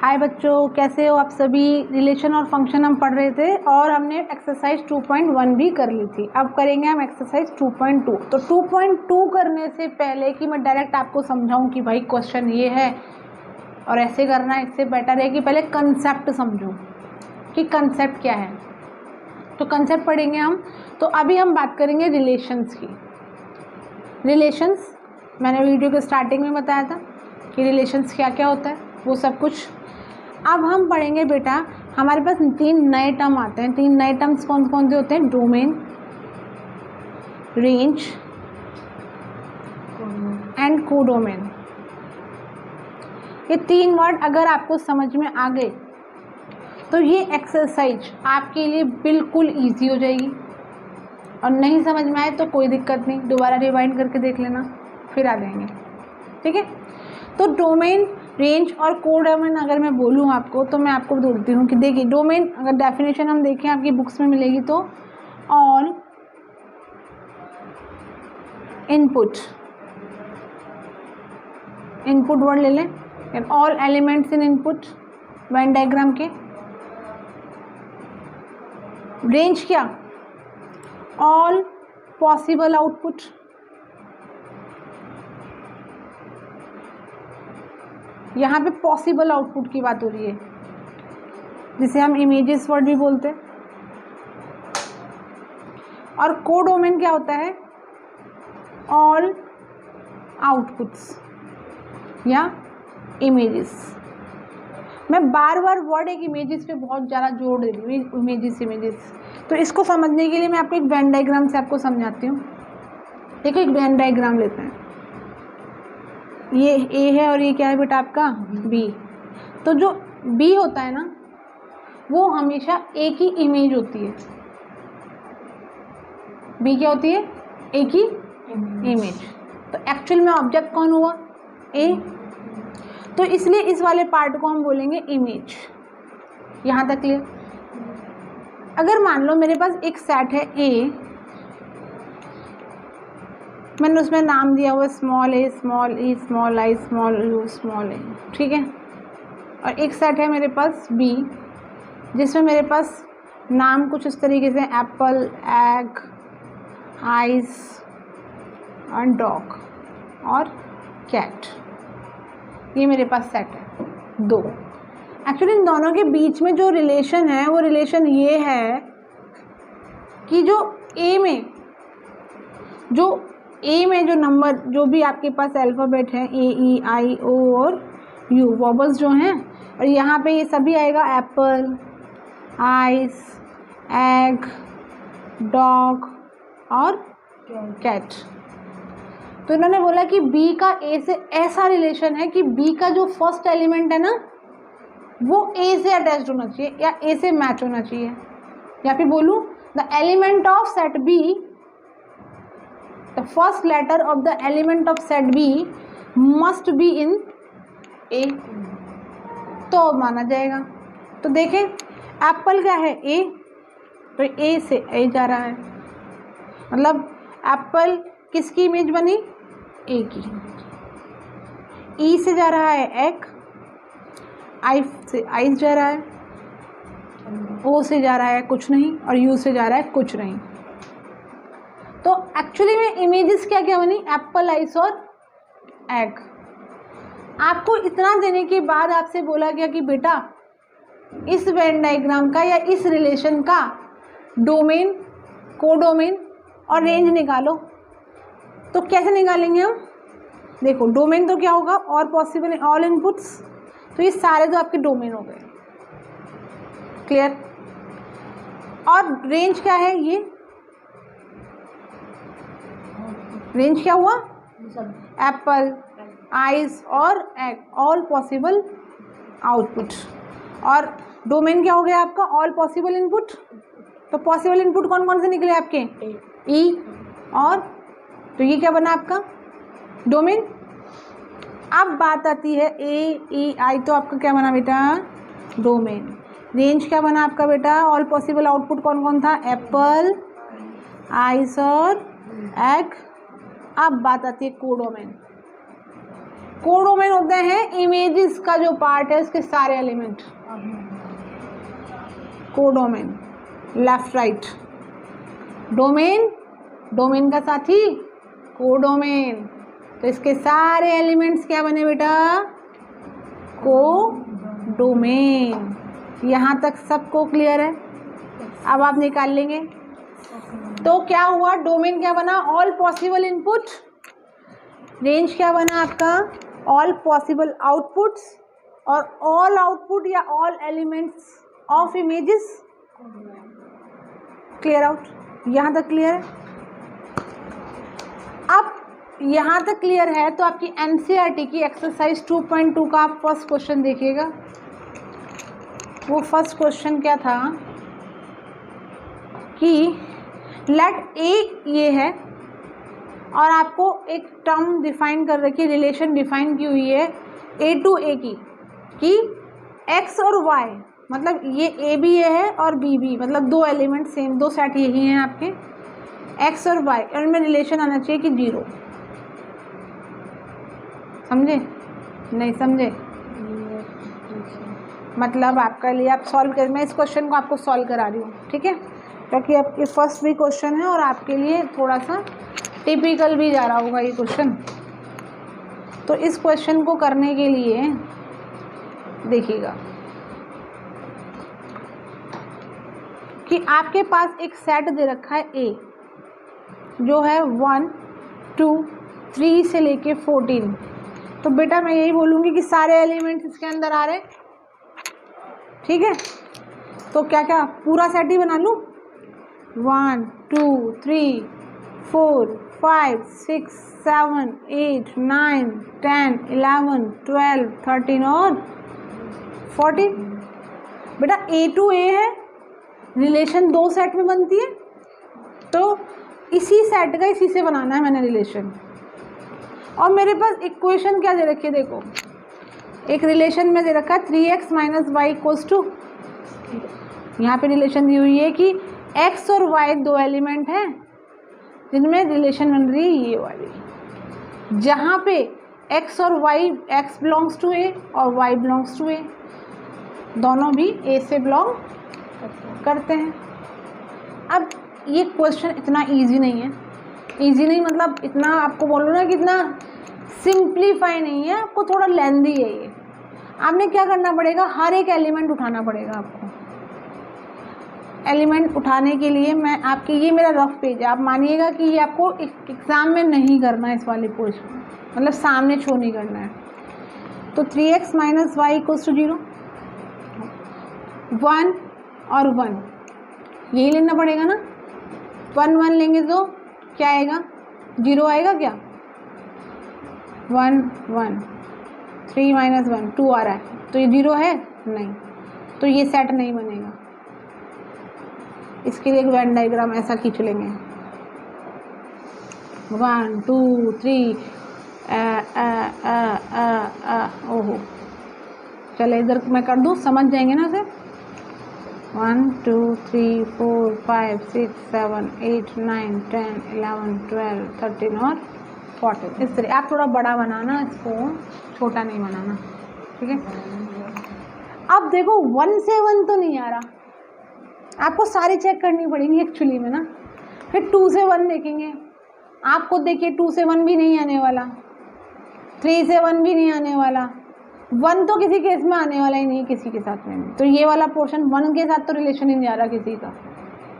हाय बच्चों, कैसे हो आप सभी। रिलेशन और फंक्शन हम पढ़ रहे थे और हमने एक्सरसाइज 2.1 भी कर ली थी। अब करेंगे हम एक्सरसाइज 2.2। तो 2.2 करने से पहले कि मैं डायरेक्ट आपको समझाऊं कि भाई क्वेश्चन ये है और ऐसे करना है, इससे बेटर है कि पहले कंसेप्ट समझो कि कंसेप्ट क्या है। तो कंसेप्ट पढ़ेंगे हम। तो अभी हम बात करेंगे रिलेशंस की। रिलेशंस मैंने वीडियो के स्टार्टिंग में बताया था कि रिलेशंस क्या क्या होता है, वो सब कुछ। अब हम पढ़ेंगे बेटा, हमारे पास 3 नए टर्म आते हैं। 3 नए टर्म्स कौन कौन से होते हैं? Domain, range and codomain. ये 3 वर्ड अगर आपको समझ में आ गए तो ये एक्सरसाइज आपके लिए बिल्कुल इजी हो जाएगी। और नहीं समझ में आए तो कोई दिक्कत नहीं, दोबारा रिवाइंड करके देख लेना, फिर आ जाएंगे। ठीक है। तो डोमेन, रेंज और कोडोमेन अगर मैं बोलूँ आपको, तो मैं आपको बोलती हूँ कि देखिए, डोमेन अगर डेफिनेशन हम देखें आपकी बुक्स में मिलेगी तो ऑल इनपुट वर्ड ले लें, all elements in input Venn diagram के। रेंज क्या? All possible output. यहाँ पे पॉसिबल आउटपुट की बात हो रही है, जिसे हम इमेजेस वर्ड भी बोलते हैं। और कोडोमेन क्या होता है? ऑल आउटपुट्स या इमेजेस। मैं बार बार वर्ड एक इमेजेस पे बहुत ज़्यादा जोर दे रही हूँ, इमेजेस। तो इसको समझने के लिए मैं आपको एक वेन डायग्राम से आपको समझाती हूँ। देखो, एक वेन डायग्राम लेते हैं। ये ए है और ये क्या है बेटा आपका? बी। तो जो बी होता है ना, वो हमेशा एक ही इमेज होती है। बी क्या होती है? एक ही इमेज। तो एक्चुअल में ऑब्जेक्ट कौन हुआ? ए। तो इसलिए इस वाले पार्ट को हम बोलेंगे इमेज। यहाँ तक क्लियर? अगर मान लो मेरे पास एक सेट है ए, मैंने उसमें नाम दिया हुआ small A, small E, small I, small U, small A. ठीक है। और एक सेट है मेरे पास बी, जिसमें मेरे पास नाम कुछ इस तरीके से Apple, egg, ice and dog और कैट। ये मेरे पास सेट है 2। एक्चुअली इन दोनों के बीच में जो रिलेशन है, वो रिलेशन ये है कि जो ए में जो नंबर, जो भी आपके पास अल्फ़ाबेट है, ए, ई, आई, ओ और यू, वॉबल्स जो हैं, और यहाँ पे ये सभी आएगा एप्पल, आइस, एग, डॉग और कैट। तो इन्होंने बोला कि बी का ए से ऐसा रिलेशन है कि बी का जो फर्स्ट एलिमेंट है ना, वो ए से अटैच्ड होना चाहिए या ए से मैच होना चाहिए। या फिर बोलूँ, the element of set B, the first letter of the element of set B must be in A, तो माना जाएगा। तो देखें, एप्पल क्या है? ए। तो ए से ए जा रहा है, मतलब एप्पल किसकी इमेज बनी? ए की। ई से जा रहा है एग, आई से आइस जा रहा है, ओ से जा रहा है कुछ नहीं, और यू से जा रहा है कुछ नहीं। तो एक्चुअली में इमेजेस क्या क्या बनी? एप्पल, आइस और एग। आपको इतना देने के बाद आपसे बोला गया कि बेटा इस वेन डायग्राम का या इस रिलेशन का डोमेन, कोडोमेन और रेंज निकालो। तो कैसे निकालेंगे हम? देखो, डोमेन तो क्या होगा? और पॉसिबल ऑल इनपुट्स। तो ये सारे तो आपके डोमेन हो गए। क्लियर? और रेंज क्या है? ये रेंज क्या हुआ? एप्पल, आइस और एग, ऑल पॉसिबल आउटपुट। और डोमेन क्या हो गया आपका? All possible input. तो पॉसिबल इनपुट कौन कौन से निकले आपके? ई और, तो ये क्या बना आपका? डोमेन। अब बात आती है ए, ई, आई, तो आपका क्या बना बेटा? डोमेन। रेंज क्या बना आपका बेटा? ऑल पॉसिबल आउटपुट कौन कौन था? एप्पल, आइस और एग। अब बात आती है कोडोमेन। कोडोमेन होते हैं इमेजेस का जो पार्ट है उसके सारे element, codomain. Left right, domain, domain का साथी कोडोमेन, तो इसके सारे एलिमेंट्स क्या बने बेटा, कोडोमेन। यहाँ तक सबको क्लियर है? अब आप निकाल लेंगे तो क्या हुआ, डोमेन क्या बना, ऑल पॉसिबल इनपुट, रेंज क्या बना आपका, ऑल पॉसिबल आउटपुट्स, और ऑल आउटपुट या all elements of images. Clear out? यहाँ तक क्लियर है? अब यहाँ तक क्लियर है तो आपकी एनसीईआरटी की एक्सरसाइज 2.2 का आप फर्स्ट क्वेश्चन देखिएगा। वो फर्स्ट क्वेश्चन क्या था कि लेट ए ये है और आपको एक टर्म डिफाइन कर रखी है, रिलेशन डिफाइन की हुई है ए टू ए की, कि एक्स और वाई, मतलब ये ए भी ये है और बी भी, मतलब दो एलिमेंट सेम, दो सेट यही हैं आपके, एक्स और वाई, और इनमें रिलेशन आना चाहिए कि 0। समझे? नहीं समझे? मतलब आपका लिए आप सॉल्व कर, मैं इस क्वेश्चन को आपको सॉल्व करा रही हूँ, ठीक है, क्योंकि आपके फर्स्ट भी क्वेश्चन है और आपके लिए थोड़ा सा टिपिकल भी जा रहा होगा ये क्वेश्चन। तो इस क्वेश्चन को करने के लिए देखिएगा कि आपके पास एक सेट दे रखा है ए, जो है 1 2 3 से लेके 14। तो बेटा मैं यही बोलूँगी कि सारे एलिमेंट्स इसके अंदर आ रहे, ठीक है, तो क्या क्या पूरा सेट ही बना लूँ, 1 2 3 4 5 6 7 8 9 10 11 12 13 और 14। बेटा ए टू ए है, रिलेशन दो सेट में बनती है, तो इसी सेट का इसी से बनाना है मैंने रिलेशन। और मेरे पास इक्वेशन क्या दे रखी है, देखो एक रिलेशन में दे रखा है 3x minus y equals to, यहाँ पे रिलेशन दी हुई है कि x और y दो एलिमेंट हैं जिनमें रिलेशन बन रही है ये वाली, जहाँ पे x और y, x belongs to a और y बिलोंग्स टू a, दोनों भी a से बिलोंग करते हैं। अब ये क्वेश्चन इतना इजी नहीं है, इजी नहीं मतलब इतना आपको बोलो ना कि इतना सिंप्लीफाई नहीं है, आपको थोड़ा लेंदी है ये। आपने क्या करना पड़ेगा, हर एक एलिमेंट उठाना पड़ेगा आपको। एलिमेंट उठाने के लिए मैं आपके, ये मेरा रफ पेज है, आप मानिएगा कि ये आपको एग्ज़ाम में नहीं करना है, इस वाले पोर्शन मतलब सामने शो नहीं करना है। तो 3x minus y equals to 0, 1 और 1 यही लेना पड़ेगा ना, 1 1 लेंगे तो क्या आएगा, 0 आएगा क्या, 1 1, 3 माइनस 1 2 आ रहा है, तो ये 0 है नहीं, तो ये सेट नहीं बनेगा। इसके लिए एक वेन डायग्राम ऐसा खींच लेंगे, 1 2 3 ओहो, चले इधर मैं कर दूँ, समझ जाएंगे ना इसे, 1 2 3 4 5 6 7 8 9 10 11 12 13 और 14। इस तरह आप थोड़ा बड़ा बनाना, इसको छोटा नहीं बनाना, ठीक है। अब देखो 1 से 1 तो नहीं आ रहा, आपको सारी चेक करनी पड़ेंगी एक्चुअली में ना। फिर 2 से 1 देखेंगे, आपको देखिए 2 से 1 भी नहीं आने वाला, 3 से 1 भी नहीं आने वाला, 1 तो किसी केस में आने वाला ही नहीं किसी के साथ में। तो ये वाला पोर्शन 1 के साथ तो रिलेशन ही नहीं आ रहा किसी का।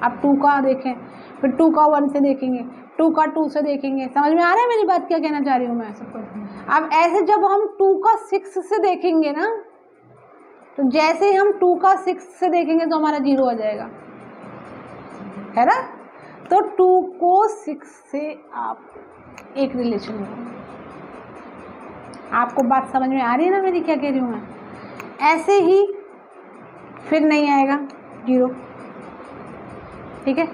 आप 2 का देखें, फिर 2 का 1 से देखेंगे, 2 का 2 से देखेंगे। समझ में आ रहा है मेरी बात, क्या कहना चाह रही हूँ मैं। अब ऐसे जब हम 2 का 6 से देखेंगे ना, तो जैसे ही हम 2 का 6 से देखेंगे तो हमारा 0 आ जाएगा, है ना। तो 2 को 6 से आप एक रिलेशन में, आपको बात समझ में आ रही है ना मेरी, क्या कह रही हूँ मैं। ऐसे ही फिर नहीं आएगा 0, ठीक है।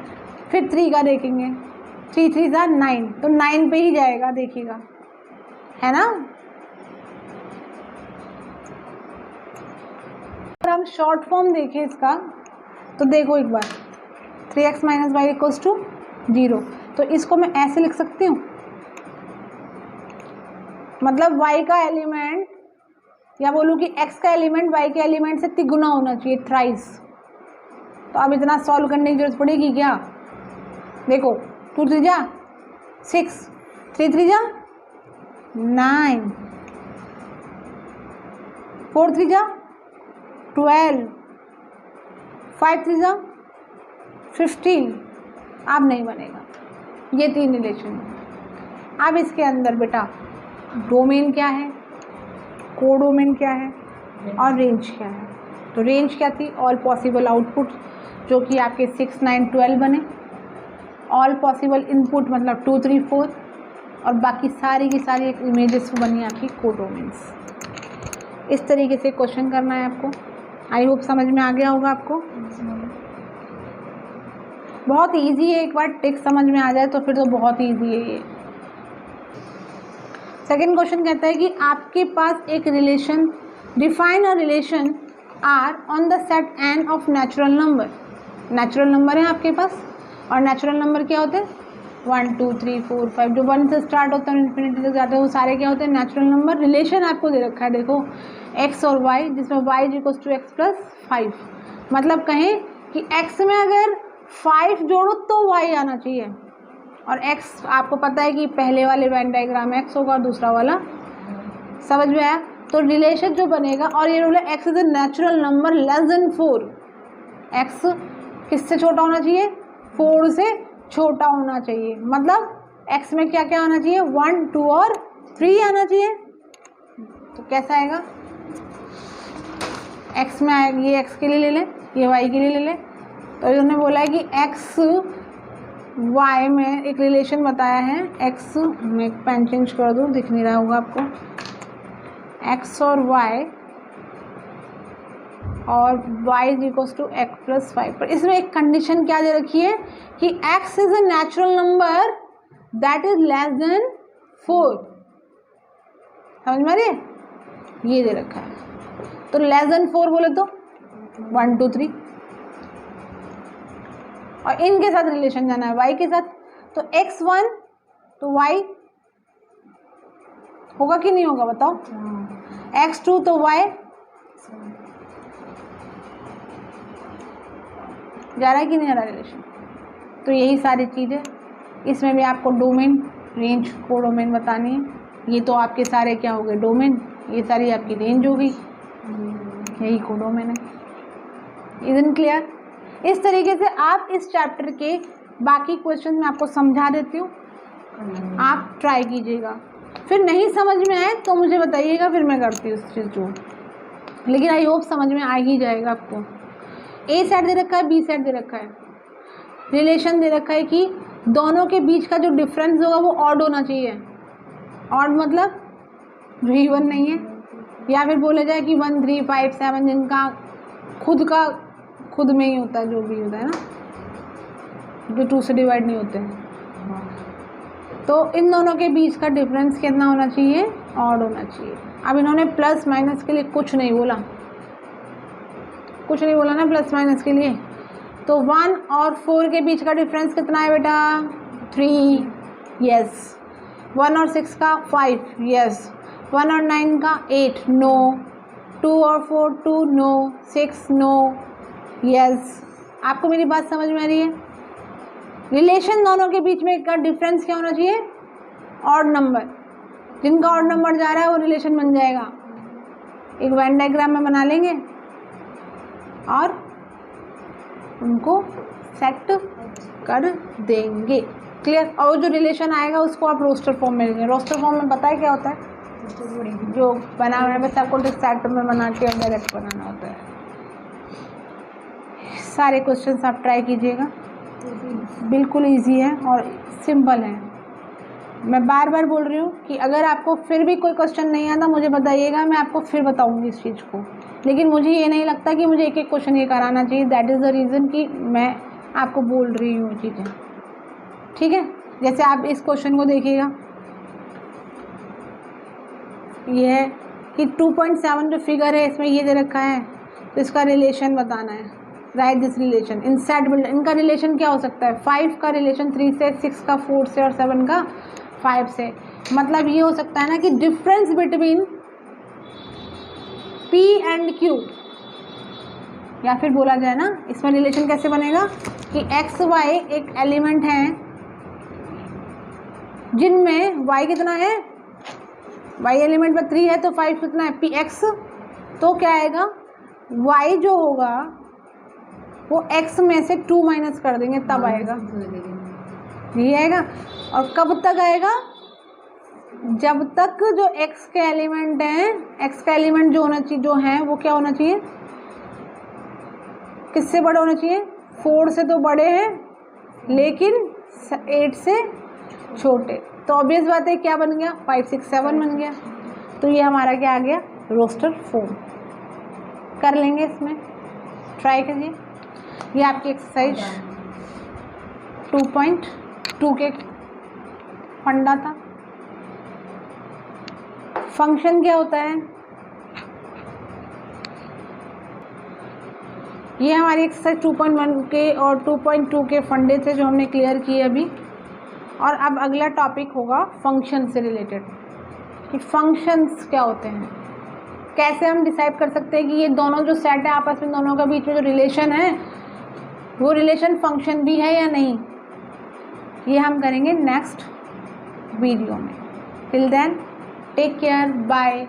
फिर 3 का देखेंगे, 3 3 सा 9, तो 9 पे ही जाएगा, देखिएगा, है ना। अगर हम शॉर्ट फॉर्म देखें इसका, तो देखो एक बार, 3x minus y equals to 0, तो इसको मैं ऐसे लिख सकती हूँ, मतलब y का एलिमेंट, या बोलूँ कि x का एलिमेंट y के एलिमेंट से तिगुना होना चाहिए, थ्राइस। तो अब इतना सॉल्व करने की जरूरत पड़ेगी क्या? देखो 2 3 जा 6, 3 3 जा 9, 4 3 जा 12, 5 3 जा 15। अब नहीं बनेगा। ये 3 रिलेशन। अब इसके अंदर बेटा डोमेन क्या है, कोडोमेन क्या है और रेंज क्या है। तो रेंज क्या थी? ऑल पॉसिबल आउटपुट, जो कि आपके 6 9 12 बने। ऑल पॉसिबल इनपुट मतलब 2 3 4, और बाकी सारी की सारी एक इमेजेस बनी आपकी कोडोमेन्स। इस तरीके से क्वेश्चन करना है आपको। आई होप समझ में आ गया होगा आपको। बहुत इजी है, एक बार टिक समझ में आ जाए तो फिर तो बहुत इजी है ये। सेकेंड क्वेश्चन कहता है कि आपके पास एक relation, define a relation R on the set N of natural number. Natural number है आपके पास, और नेचुरल नंबर क्या होते हैं? 1 2 3 4 5, जो 1 से स्टार्ट होता है इन्फिनिटी तक जाते हैं, वो सारे क्या होते हैं? Natural number. रिलेशन आपको दे रखा है, देखो x और y, जिसमें y equals to x plus 5। मतलब कहें कि x में अगर 5 जोड़ो तो y आना चाहिए, और x आपको पता है कि पहले वाले वेन डायग्राम में x होगा और दूसरा वाला, समझ में आया? तो रिलेशन जो बनेगा, और ये रूल है x is a natural number less than 4। x किससे छोटा होना चाहिए? 4 से छोटा होना चाहिए। मतलब x में क्या क्या आना चाहिए? 1 2 और 3 आना चाहिए। तो कैसा आएगा? x में आएगा, ये x के लिए ले लें, ये y के लिए ले लें। तो इन्होंने बोला है कि x y में एक रिलेशन बताया है। x, मैं पेन चेंज कर दूँ, दिख नहीं रहा होगा आपको। x और y, और y is equals to x plus 5। पर इसमें एक कंडीशन क्या दे रखी है कि x is a natural number that is less than 4। समझ में आ रही है? ये दे रखा है। तो लेस देन 4 बोले तो 1 2 3, और इनके साथ रिलेशन जाना है y के साथ। तो x1 तो y होगा कि नहीं होगा बताओ? x2 तो y जा रहा है कि नहीं आ रहा रिलेशन? तो यही सारी चीज़ें, इसमें भी आपको डोमेन, रेंज, कोडोमेन बतानी है। ये तो आपके सारे क्या हो गए? डोमेन। ये सारी आपकी रेंज हो गई, यही कोडोमेन है। Isn't clear? इस तरीके से आप इस चैप्टर के बाकी क्वेश्चन में आपको समझा देती हूँ, आप ट्राई कीजिएगा। फिर नहीं समझ में आए तो मुझे बताइएगा, फिर मैं करती हूँ उस चीज़ को। लेकिन आई होप समझ में आ ही जाएगा आपको। ए सेट दे रखा है, बी सेट दे रखा है, रिलेशन दे रखा है कि दोनों के बीच का जो डिफरेंस होगा वो ऑड होना चाहिए। ऑड मतलब जो इवन नहीं है, या फिर बोला जाए कि 1 3 5 7 जिनका खुद में ही होता है, जो भी होता है ना, जो 2 से डिवाइड नहीं होते हैं। तो इन दोनों के बीच का डिफरेंस कितना होना चाहिए? ऑड होना चाहिए। अब इन्होंने प्लस माइनस के लिए कुछ नहीं बोला ना, प्लस माइनस के लिए। तो 1 और 4 के बीच का डिफरेंस कितना है बेटा? 3, यस। 1 और 6 का 5, यस। 1 और 9 का 8, नो। 2 और 4 2, नो। 6, no, yes. आपको मेरी बात समझ में आ रही है? रिलेशन दोनों के बीच में का डिफरेंस क्या होना चाहिए? Odd number. जिनका ऑड नंबर जा रहा है वो रिलेशन बन जाएगा। एक वेन डायग्राम में बना लेंगे और उनको सेट कर देंगे। क्लियर? और जो रिलेशन आएगा उसको आप रोस्टर फॉर्म में लेंगे। रोस्टर फॉर्म में पता है क्या होता है? जो बना हुआ है, बस आपको सेट में बना के डायरेक्ट बनाना होता है। सारे क्वेश्चंस आप ट्राई कीजिएगा, बिल्कुल इजी है और सिंपल है। मैं बार बार बोल रही हूँ कि अगर आपको फिर भी कोई क्वेश्चन नहीं आता मुझे बताइएगा, मैं आपको फिर बताऊँगी इस चीज़ को। लेकिन मुझे ये नहीं लगता कि मुझे एक एक क्वेश्चन ये कराना चाहिए। दैट इज़ द रीज़न कि मैं आपको बोल रही हूँ चीज़ें। ठीक है? जैसे आप इस क्वेश्चन को देखिएगा, ये है कि 2.7 जो फिगर है इसमें ये दे रखा है, तो इसका रिलेशन बताना है। Right this relation in set builder. इनका रिलेशन क्या हो सकता है? 5 का रिलेशन 3 से, 6 का 4 से, और 7 का 5 से। मतलब ये हो सकता है ना कि difference between P and Q, या फिर बोला जाए ना इसमें रिलेशन कैसे बनेगा कि एक्स वाई एक एलिमेंट है जिनमें y कितना है, y एलिमेंट में 3 है तो 5 कितना है px, तो क्या आएगा y जो होगा वो x में से 2 माइनस कर देंगे तब आएगा, ये आएगा। और कब तक आएगा, जब तक जो x के एलिमेंट हैं, x का एलिमेंट जो होना चाहिए, जो है वो क्या होना चाहिए, किससे बड़ा होना चाहिए, 4 से तो बड़े हैं लेकिन 8 से छोटे। तो ऑब्वियस बात है क्या बन गया, 5 6 7 बन गया। तो ये हमारा क्या आ गया, रोस्टर फॉर्म। कर लेंगे, इसमें ट्राई करिए। ये आपकी एक्सरसाइज 2.2 के फंडा था। फंक्शन क्या होता है, ये हमारी एक्सरसाइज 2.1 के और 2.2 के फंडे थे जो हमने क्लियर किए अभी। और अब अगला टॉपिक होगा फंक्शन से रिलेटेड, कि फंक्शंस क्या होते हैं, कैसे हम डिसाइड कर सकते हैं कि ये दोनों जो सेट है आपस में, दोनों के बीच में जो रिलेशन है वो रिलेशन फंक्शन भी है या नहीं, ये हम करेंगे नेक्स्ट वीडियो में। Till then take care, bye.